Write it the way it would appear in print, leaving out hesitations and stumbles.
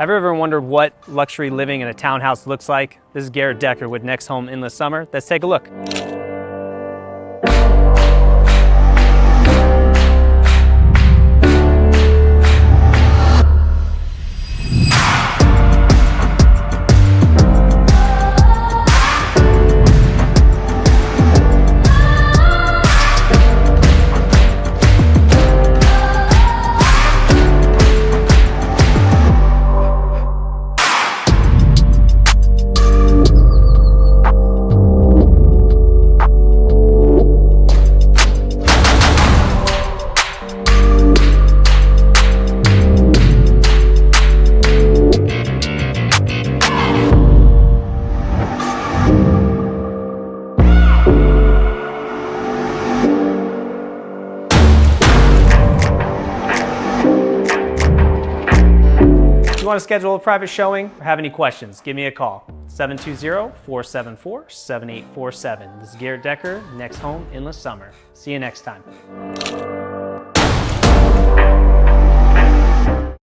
Have you ever wondered what luxury living in a townhouse looks like? This is Garrett Decker with Next Home in the Summer. Let's take a look. If you want to schedule a private showing or have any questions, give me a call. 720-474-7847. This is Garrett Decker, Next Home in the Summer. See you next time.